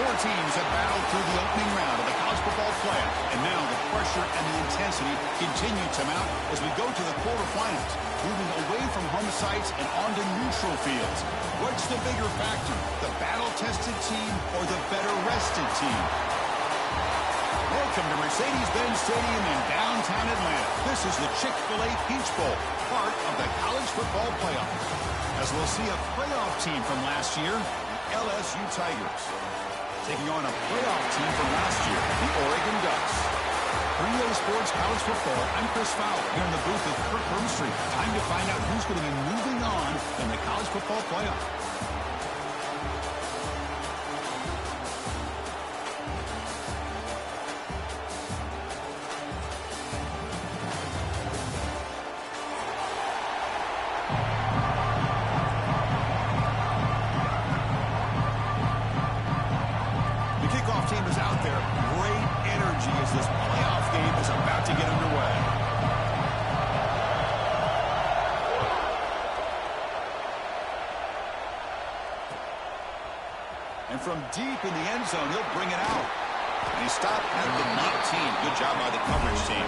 Four teams have battled through the opening round of the college football playoff, and now the pressure and the intensity continue to mount as we go to the quarterfinals, moving away from home sites and onto neutral fields. What's the bigger factor, the battle-tested team or the better-rested team? Welcome to Mercedes-Benz Stadium in downtown Atlanta. This is the Chick-fil-A Peach Bowl, part of the college football playoff. As we'll see a playoff team from last year, the LSU Tigers, taking on a playoff team from last year, the Oregon Ducks. For EA Sports College Football, I'm Chris Fowler here in the booth with Kirk Hermstreet. Time to find out who's going to be moving on in the college football playoff. Team is out there. Great energy as this playoff game is about to get underway. And from deep in the end zone, he'll bring it out. And he stopped at the 19. Good job by the coverage team.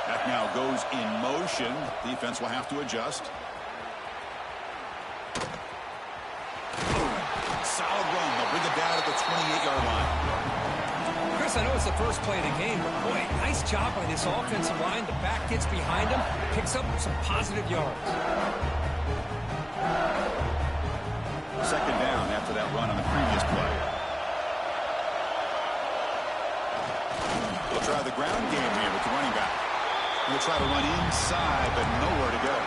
That now goes in motion. Defense will have to adjust. Solid run. They'll bring it down at the 28-yard line. Chris, I know it's the first play of the game, but boy, nice job by this offensive line. The back gets behind him, picks up some positive yards. Second down after that run on the previous play. They'll try the ground game here with the running back. They'll try to run inside, but nowhere to go.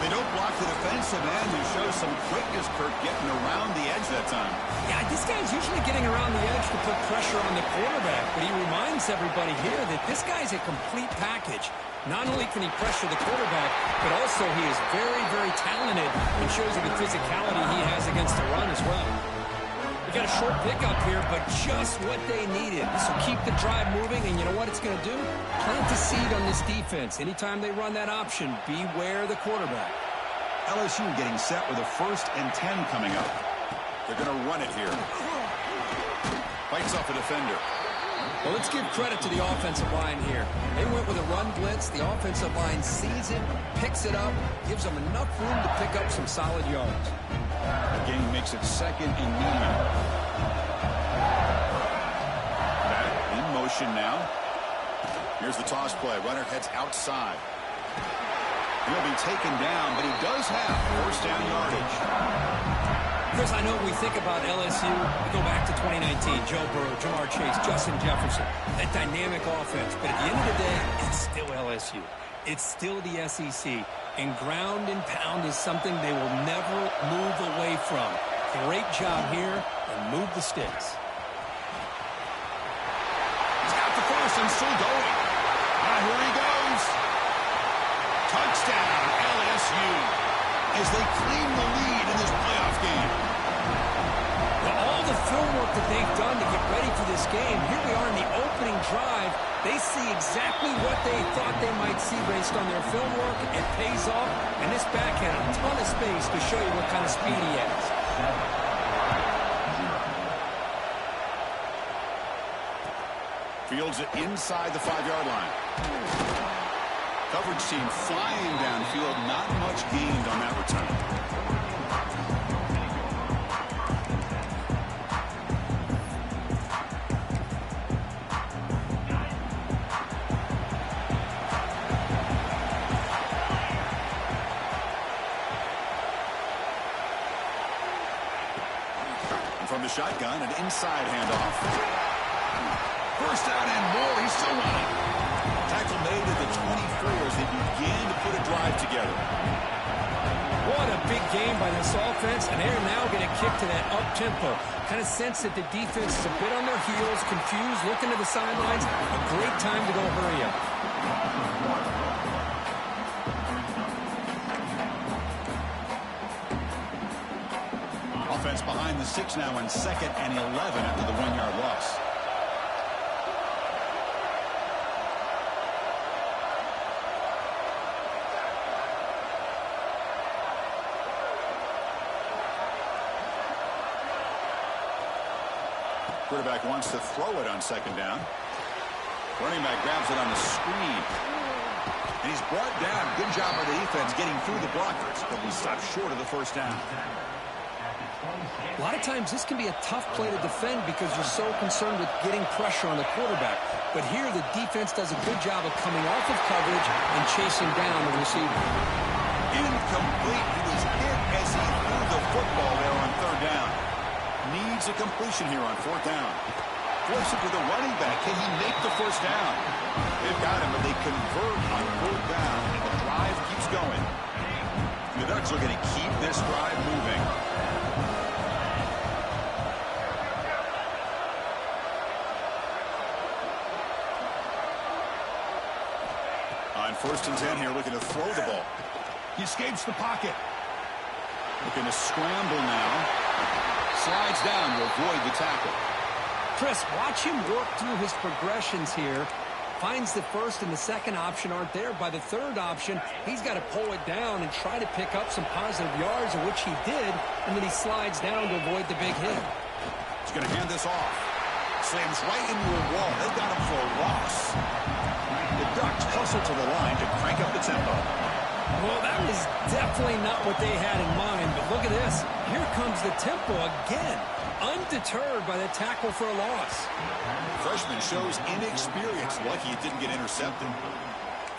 They don't block the defensive end and show some quickness, Kirk, getting around the edge that time. Yeah, this guy's usually getting around the edge to put pressure on the quarterback, but he reminds everybody here that this guy's a complete package. Not only can he pressure the quarterback, but also he is very, very talented and shows you the physicality he has against the run as well. They got a short pickup here, but just what they needed. So keep the drive moving, and you know what it's going to do? Plant the seed on this defense. Anytime they run that option, beware the quarterback. LSU getting set with a 1st and 10 coming up. They're going to run it here. Fights off a defender. Well, let's give credit to the offensive line here. They went with a run blitz. The offensive line sees it, picks it up, gives them enough room to pick up some solid yards. The game makes it 2nd and medium. Back in motion now. Here's the toss play. Runner heads outside. He'll be taken down, but he does have 1st down yardage. Chris, I know when we think about LSU, we go back to 2019. Joe Burrow, Jamar Chase, Justin Jefferson. That dynamic offense. But at the end of the day, it's still LSU. It's still the SEC. And ground and pound is something they will never move away from. Great job here, and move the sticks. He's got the first and still going. Now here he goes. Touchdown, LSU, as they claim the lead in this playoff game. Well, all the film work that they've done to get ready for this game, here we are in the opening drive. They see exactly what they thought they might see based on their film work. It pays off, and this back had a ton of space to show you what kind of speed he has. Fields it inside the 5-yard line. Coverage team flying downfield. Not much gained on that return. From the shotgun, an inside handoff. 1st down and more. He's still running. Tackle made at the 24 as they begin to put a drive together. What a big game by this offense, and they're now going to kick to that up-tempo. Kind of sense that the defense is a bit on their heels, confused, looking to the sidelines. A great time to go hurry up. Offense behind the 6 now in 2nd and 11 after the 1-yard loss. Quarterback wants to throw it on 2nd down. Running back grabs it on the screen. And he's brought down. Good job by the defense getting through the blockers, but he stopped short of the 1st down. A lot of times this can be a tough play to defend because you're so concerned with getting pressure on the quarterback. But here the defense does a good job of coming off of coverage and chasing down the receiver. Incomplete. He was hit as he threw the football there on 3rd down. Needs a completion here on 4th down. Force it to the running back. Can he make the 1st down? They've got him, but they convert on 4th down, and the drive keeps going. The Ducks are going to keep this drive moving. On 1st and 10 here, looking to throw the ball. He escapes the pocket. Looking to scramble now. Slides down to avoid the tackle. Chris, watch him work through his progressions here. Finds the 1st and the 2nd option aren't there. By the 3rd option, he's got to pull it down and try to pick up some positive yards, which he did, and then he slides down to avoid the big hit. He's going to hand this off. Slams right into a wall. They've got him for a loss. The Ducks hustle to the line to crank up the tempo. Well, that was definitely not what they had in mind, but look at this. Here comes the tempo again, undeterred by the tackle for a loss. Freshman shows inexperience. Lucky it didn't get intercepted.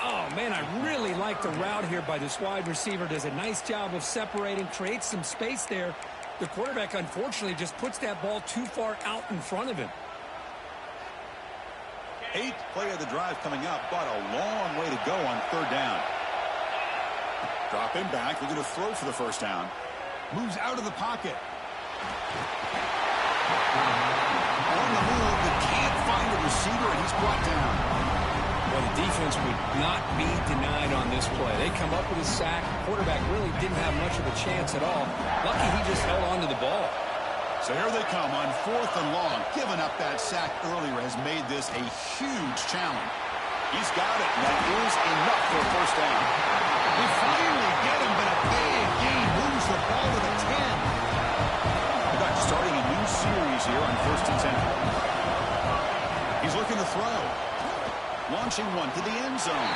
Oh, man, I really like the route here by this wide receiver. Does a nice job of separating, creates some space there. The quarterback, unfortunately, just puts that ball too far out in front of him. 8th play of the drive coming up, but a long way to go on 3rd down. Drop him back. They're going to throw for the 1st down. Moves out of the pocket. On the move, but can't find a receiver, and he's brought down. Well, the defense would not be denied on this play. They come up with a sack. The quarterback really didn't have much of a chance at all. Lucky he just held on to the ball. So here they come on 4th and long. Giving up that sack earlier has made this a huge challenge. He's got it. That is enough for a 1st down. They finally get him, but a big gain moves the ball to the 10. The Ducks starting a new series here on 1st and 10. He's looking to throw. Launching one to the end zone.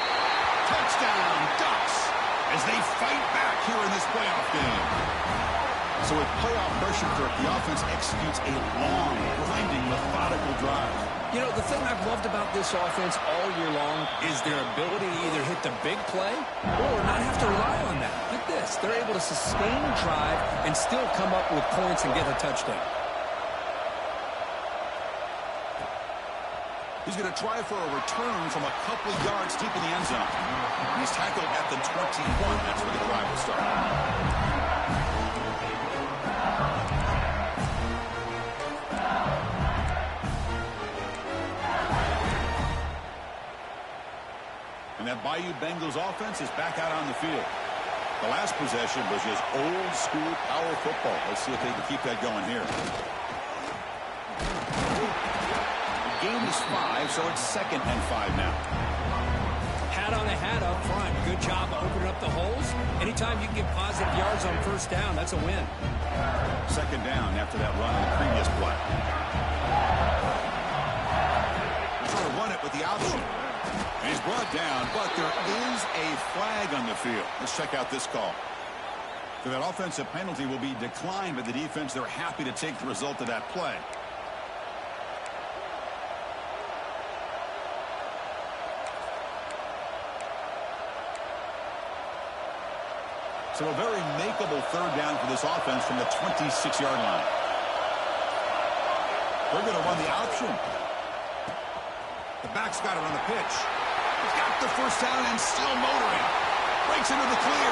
Touchdown, Ducks, as they fight back here in this playoff game. So with playoff pressure, Kirk, the offense executes a long, grinding, methodical drive. You know, the thing I've loved about this offense all year long is their ability to either hit the big play or not have to rely on that. Like this, they're able to sustain a drive and still come up with points and get a touchdown. He's going to try for a return from a couple yards deep in the end zone. He's tackled at the 21. That's where the drive will start. And that Bayou Bengals offense is back out on the field. The last possession was just old school power football. Let's see if they can keep that going here. The game is 5, so it's 2nd and 5 now. Hat on a hat up front. Good job opening up the holes. Anytime you can get positive yards on 1st down, that's a win. 2nd down after that run on the previous play. Trying to run it with the option. And he's brought down, but there is a flag on the field. Let's check out this call. So that offensive penalty will be declined by the defense. They're happy to take the result of that play. So a very makeable 3rd down for this offense from the 26-yard line. They're going to run the option. The back's got it on the pitch. He's got the 1st down and still motoring. Breaks into the clear.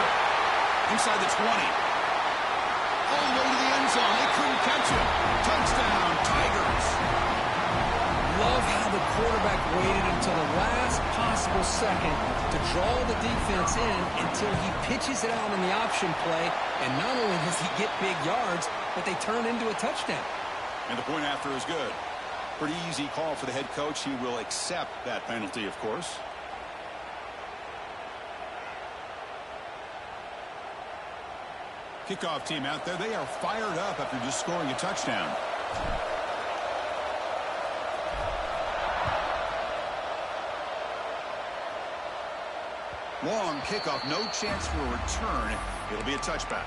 Inside the 20. waited until the last possible second to draw the defense in until he pitches it out in the option play. And not only does he get big yards, but they turn into a touchdown. And the point after is good. Pretty easy call for the head coach. He will accept that penalty, of course. Kickoff team out there. They are fired up after just scoring a touchdown. Long kickoff. No chance for a return. It'll be a touchback.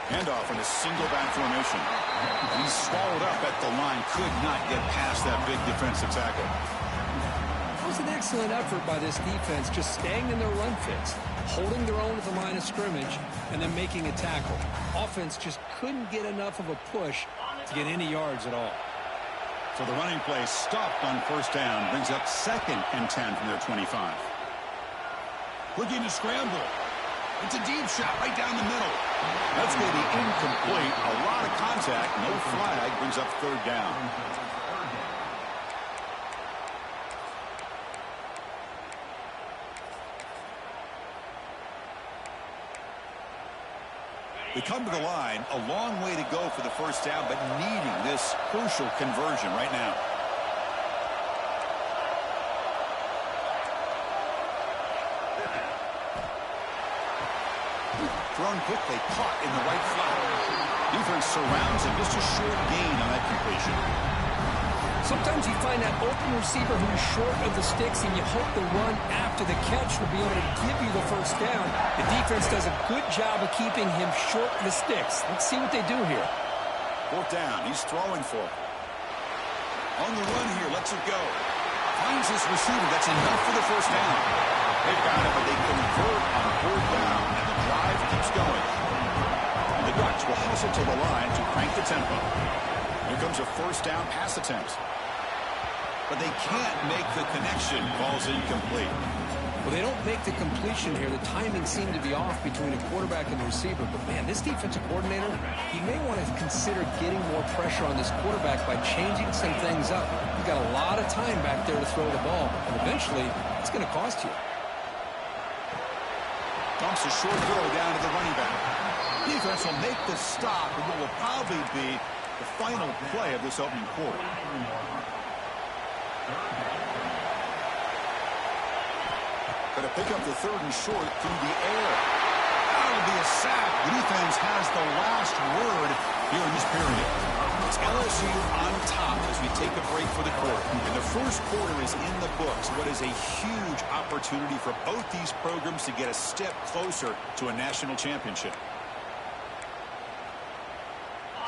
Handoff in a single back formation. He's swallowed up at the line. Could not get past that big defensive tackle. It was an excellent effort by this defense, just staying in their run fits, holding their own at the line of scrimmage, and then making a tackle. Offense just couldn't get enough of a push to get any yards at all. So the running play stopped on first down. Brings up 2nd and 10 from their 25. Looking to scramble. It's a deep shot right down the middle. That's going to be incomplete. A lot of contact. No flag. Brings up 3rd down. They come to the line. A long way to go for the first down, but needing this crucial conversion right now. Thrown quickly, caught in the right flat. Defense surrounds him. Just a short gain on that completion. Sometimes you find that open receiver who is short of the sticks, and you hope the run after the catch will be able to give you the first down. The defense does a good job of keeping him short of the sticks. Let's see what they do here. 4th down. He's throwing for it. On the run here. Lets it go. Finds his receiver. That's enough for the first down. They've got it, but they convert on 4th down, and the drive keeps going. The Ducks will hustle to the line to crank the tempo. Here comes a first down pass attempt. But they can't make the connection. Ball's incomplete. Well, they don't make the completion here. The timing seemed to be off between a quarterback and the receiver. But, man, this defensive coordinator, he may want to consider getting more pressure on this quarterback by changing some things up. He's got a lot of time back there to throw the ball. And eventually, it's going to cost you. Dumps a short throw down to the running back. Defense will make the stop, and what will probably be the final play of this opening quarter. Going to pick up the 3rd and short through the air. That'll be a sack. The defense has the last word here in this period. It's LSU on top as we take a break for the quarter. And the first quarter is in the books. What is a huge opportunity for both these programs to get a step closer to a national championship.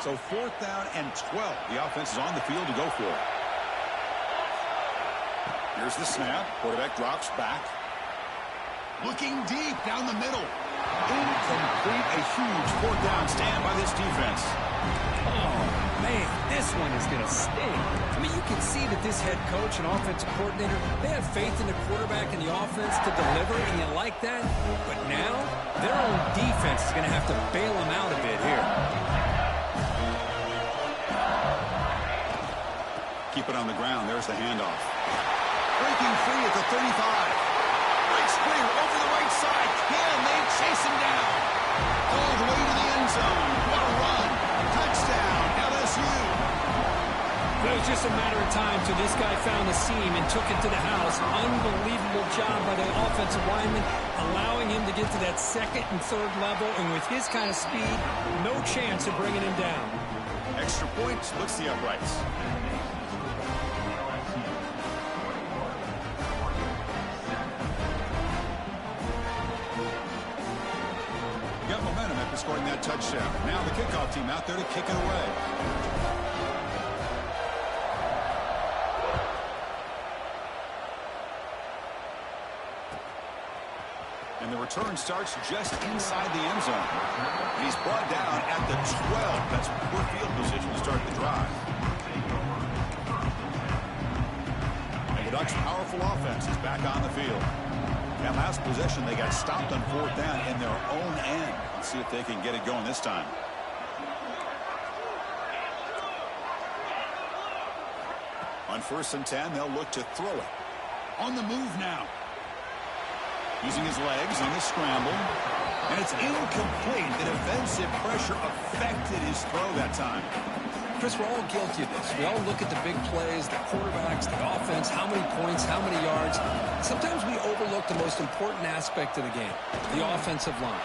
So 4th down and 12. The offense is on the field to go for it. Here's the snap. Quarterback drops back. Looking deep down the middle. Incomplete. A huge 4th down stand by this defense. Oh, man, this one is going to sting. I mean, you can see that this head coach and offensive coordinator, they have faith in the quarterback and the offense to deliver, and you like that. But now, their own defense is going to have to bail them out a bit here. Keep it on the ground. There's the handoff. Breaking free at the 35. Breaks clear over the right side. Can they chase him down? All the way to the end zone. What a run. Touchdown, LSU. It was just a matter of time till this guy found the seam and took it to the house. Unbelievable job by the offensive lineman, allowing him to get to that 2nd and 3rd level. And with his kind of speed, no chance of bringing him down. Extra point splits the uprights. Got momentum after scoring that touchdown. Now the kickoff team out there to kick it away. And the return starts just inside the end zone. And he's brought down at the 12. That's poor field position to start the drive. Ducks' powerful offense is back on the field. That last possession, they got stopped on 4th down in their own end. Let's see if they can get it going this time. On 1st and 10, they'll look to throw it. On the move now. Using his legs on the scramble. And it's incomplete. The defensive pressure affected his throw that time. Chris, we're all guilty of this. We all look at the big plays, the quarterbacks, the offense, how many points, how many yards. Sometimes we overlook the most important aspect of the game, the offensive line.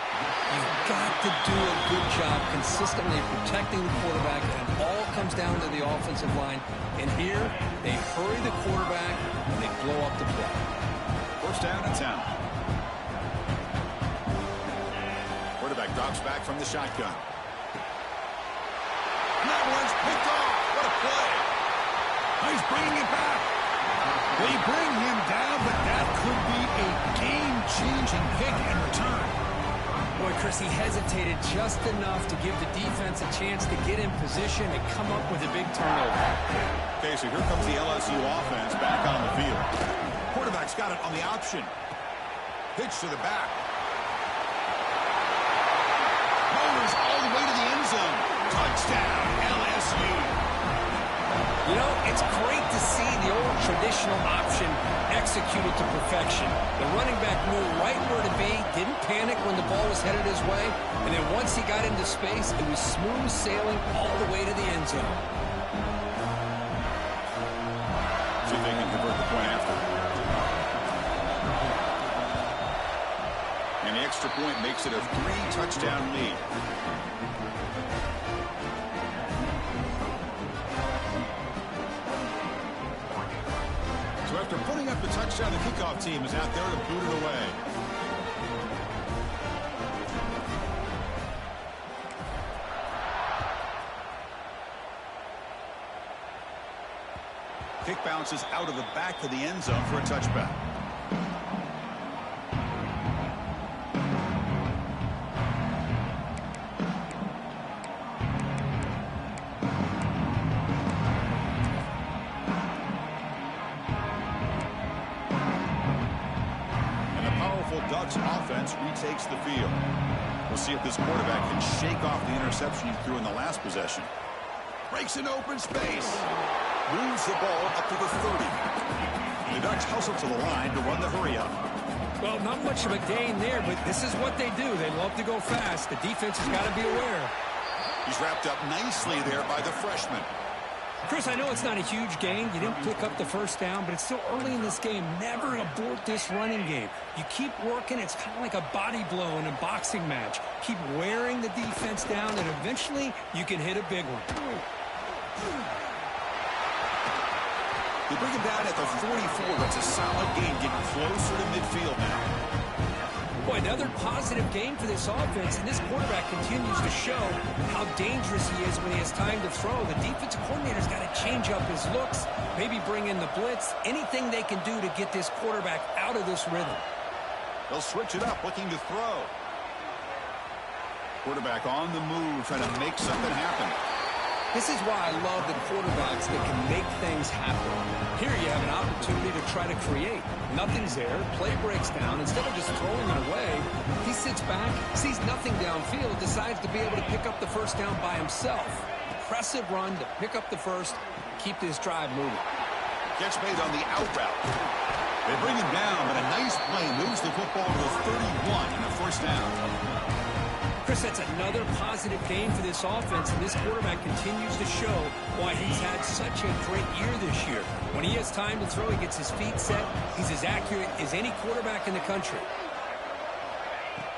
You've got to do a good job consistently protecting the quarterback, and it all comes down to the offensive line. And here, they hurry the quarterback, and they blow up the play. 1st down and 10. Quarterback drops back from the shotgun. And that one's picked off. What a play. Oh, he's bringing it back. They bring him down, but that could be a game-changing pick in return. Boy, Chris, he hesitated just enough to give the defense a chance to get in position and come up with a big turnover. Okay, so here comes the LSU offense back on the field. Quarterback's got it on the option. Pitch to the back. Motors all the way to the end zone. Touchdown, LSU. You know, it's great to see the old traditional option executed to perfection. The running back knew right where to be, didn't panic when the ball was headed his way, and then once he got into space, it was smooth sailing all the way to the end zone. See if they can convert the point after. And the extra point makes it a 3-touchdown lead. So after putting up the touchdown, the kickoff team is out there to boot it away. Kick bounces out of the back of the end zone for a touchback. Ducks offense retakes the field. We'll see if this quarterback can shake off the interception he threw in the last possession. Breaks an open space. Moves the ball up to the 30. The Ducks hustle to the line to run the hurry up. Well, not much of a gain there, but this is what they do. They love to go fast. The defense has got to be aware. He's wrapped up nicely there by the freshman. Chris, I know it's not a huge gain. You didn't pick up the 1st down, but it's still early in this game. Never abort this running game. You keep working. It's kind of like a body blow in a boxing match. Keep wearing the defense down, and eventually you can hit a big one. They bring him down at the 44. That's a solid gain, getting closer to midfield now. Boy, another positive game for this offense, and this quarterback continues to show how dangerous he is when he has time to throw. The defensive coordinator's got to change up his looks, maybe bring in the blitz, anything they can do to get this quarterback out of this rhythm. They'll switch it up, looking to throw. Quarterback on the move, trying to make something happen. This is why I love the quarterbacks that can make things happen. Here you have an opportunity to try to create. Nothing's there. Play breaks down. Instead of just throwing it away, he sits back, sees nothing downfield, decides to be able to pick up the 1st down by himself. Impressive run to pick up the 1st, keep this drive moving. Gets made on the out route. They bring him down, but a nice play moves the football to the 31 and a 1st down. Chris, that's another positive game for this offense, and this quarterback continues to show why he's had such a great year this year. When he has time to throw, he gets his feet set. He's as accurate as any quarterback in the country.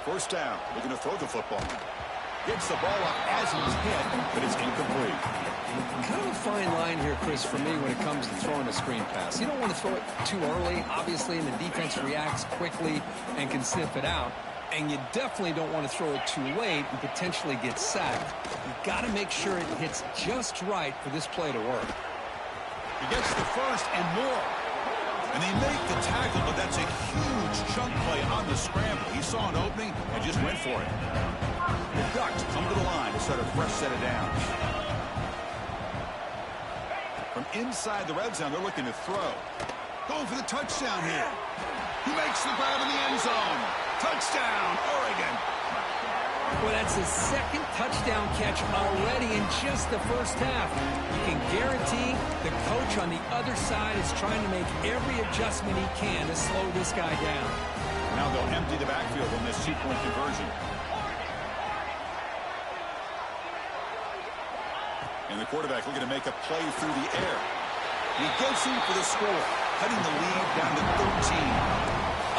1st down, looking to throw the football. Gets the ball up as he's hit, but it's incomplete. Kind of a fine line here, Chris, for me when it comes to throwing a screen pass. You don't want to throw it too early, obviously, and the defense reacts quickly and can sniff it out. And you definitely don't want to throw it too late and potentially get sacked. You've got to make sure it hits just right for this play to work. He gets the 1st and more. And they make the tackle, but that's a huge chunk play on the scramble. He saw an opening and just went for it. The Ducks come to the line to start a fresh set of downs. From inside the red zone, they're looking to throw. Going for the touchdown here. He makes the grab in the end zone. Touchdown, Oregon. Well, that's his second touchdown catch already in just the first half. You can guarantee the coach on the other side is trying to make every adjustment he can to slow this guy down. Now they'll empty the backfield on this two-point conversion. And the quarterback looking to make a play through the air. And he gets in for the score, cutting the lead down to 13.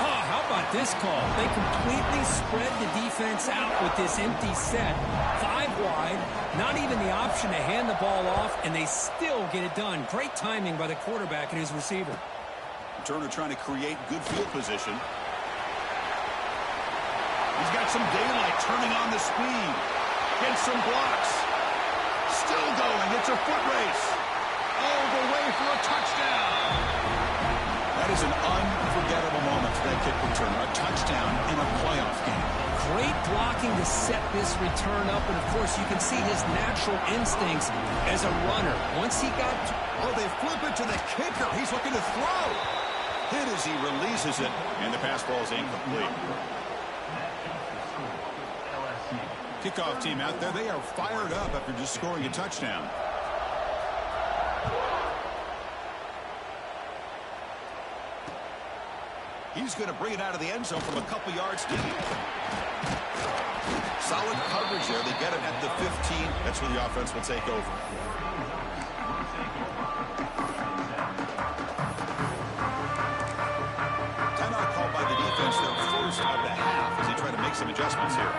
Oh, how about this call? They completely spread the defense out with this empty set. 5 wide, not even the option to hand the ball off, and they still get it done. Great timing by the quarterback and his receiver. Turner trying to create good field position. He's got some daylight, turning on the speed. Gets some blocks. Still going. It's a foot race. All the way for a touchdown. That is an unforgettable moment for that kick returner. A touchdown in a playoff game. Great blocking to set this return up, and of course you can see his natural instincts as a runner. Once he got... Oh, they flip it to the kicker. He's looking to throw. Hit as he releases it, and the pass ball is incomplete. Kickoff team out there, they are fired up after just scoring a touchdown. He's going to bring it out of the end zone from a couple yards deep. Solid coverage there. They get it at the 15. That's where the offense will take over. Timeout called by the defense, their first of the half, as they try to make some adjustments here.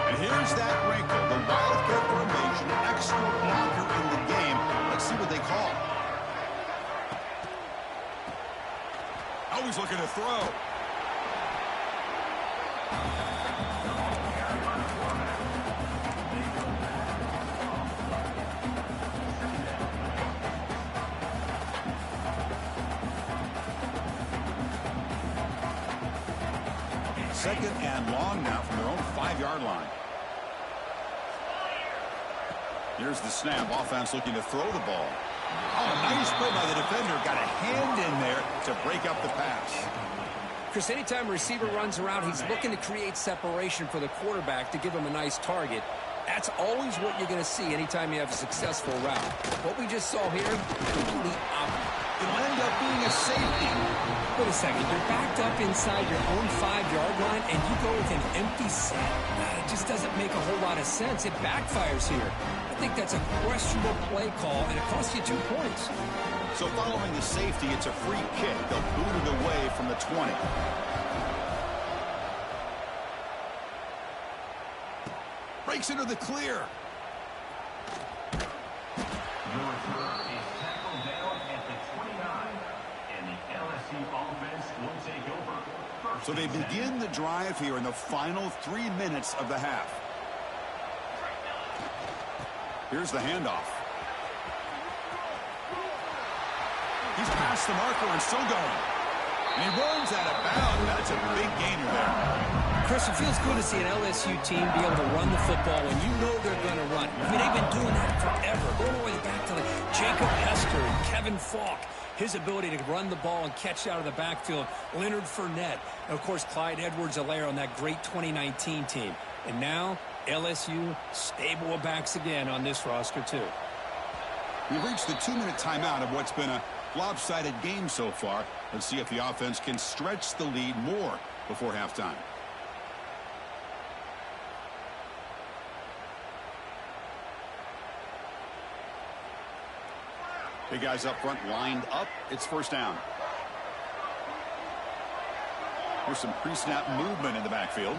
And here's that wrinkle, the wildcat formation, extra blocker in the game. Let's see what they call. Always looking to throw. Second and long now from their own 5-yard line. Here's the snap. Offense looking to throw the ball. Oh, nice play by the defender. Got a hand in there to break up the pass. Chris, anytime a receiver runs around, he's looking to create separation for the quarterback to give him a nice target. That's always what you're going to see anytime you have a successful route. What we just saw here, complete opposite. It'll end up being a safety. Wait a second. You're backed up inside your own 5-yard line, and you go with an empty set. It just doesn't make a whole lot of sense. It backfires here. I think that's a questionable play call, and it costs you 2 points. So following the safety, it's a free kick. They'll boot it away from the 20. Breaks into the clear. So they begin the drive here in the final 3 minutes of the half. Here's the handoff. He's past the marker and still going. And he runs out of bounds. That's a big gainer there. Chris, it feels good to see an LSU team be able to run the football when you know they're going to run. I mean, they've been doing that forever. Going all the way back to Jacob Hester and Kevin Falk. His ability to run the ball and catch out of the backfield. Leonard Fournette. And, of course, Clyde Edwards-Helaire on that great 2019 team. And now, LSU stable of backs again on this roster, too. We've reached the 2-minute timeout of what's been a lopsided game so far. Let's see if the offense can stretch the lead more before halftime. Big guys up front lined up. It's first down. Here's some pre-snap movement in the backfield.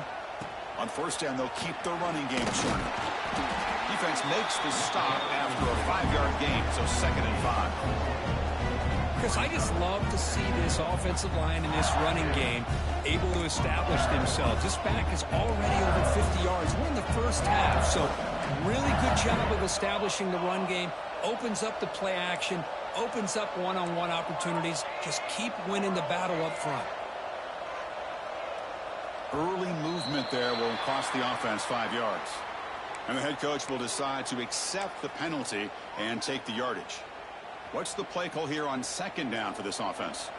On first down, they'll keep the running game churning. Defense makes the stop after a 5-yard gain, so 2nd and 5. Chris, I just love to see this offensive line in this running game able to establish themselves. This back is already over 50 yards. We're in the first half, so really good job of establishing the run game. Opens up the play action, opens up one-on-one opportunities. Just keep winning the battle up front. Early movement there will cost the offense 5 yards. And the head coach will decide to accept the penalty and take the yardage. What's the play call here on second down for this offense?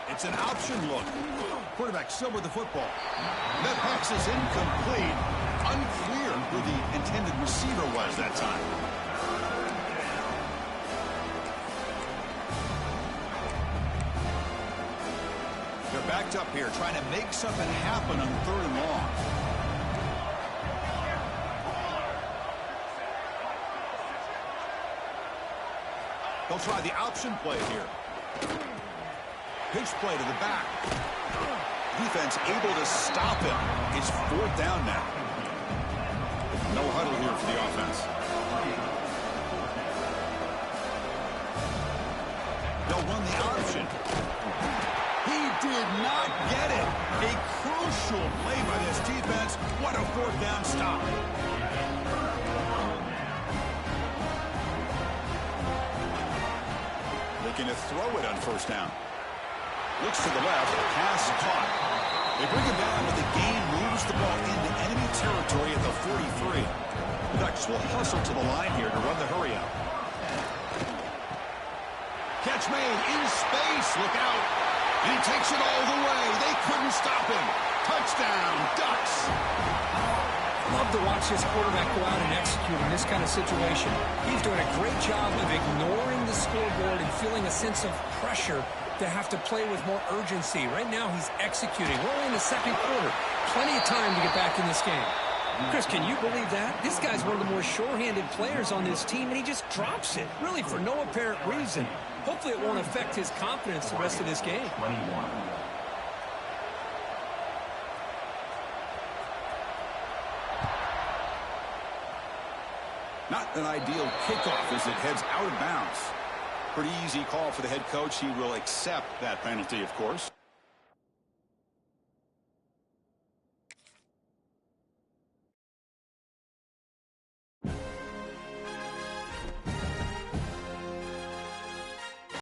It's an option look. Quarterback still with the football. That pass is incomplete. Unclear who the intended receiver was that time. They're backed up here trying to make something happen on 3rd and long. They'll try the option play here. Pitch play to the back. Defense able to stop him. It's 4th down now. No huddle here for the offense. They'll run the option. He did not get it. A crucial play by this defense. What a 4th down stop. Looking to throw it on 1st down. Looks to the left. Pass caught. They bring him down, but the gain moves the ball into enemy territory at the 43. The Ducks will hustle to the line here to run the hurry out. Catch made in space. Look out. And he takes it all the way. They couldn't stop him. Touchdown, Ducks. Love to watch this quarterback go out and execute in this kind of situation. He's doing a great job of ignoring the scoreboard and feeling a sense of pressure to have to play with more urgency. Right now, he's executing. We're only in the 2nd quarter. Plenty of time to get back in this game. Chris, can you believe that? This guy's one of the more sure-handed players on this team, and he just drops it, really for no apparent reason. Hopefully it won't affect his confidence the rest of this game. Not an ideal kickoff as it heads out of bounds. Pretty easy call for the head coach. He will accept that penalty, of course.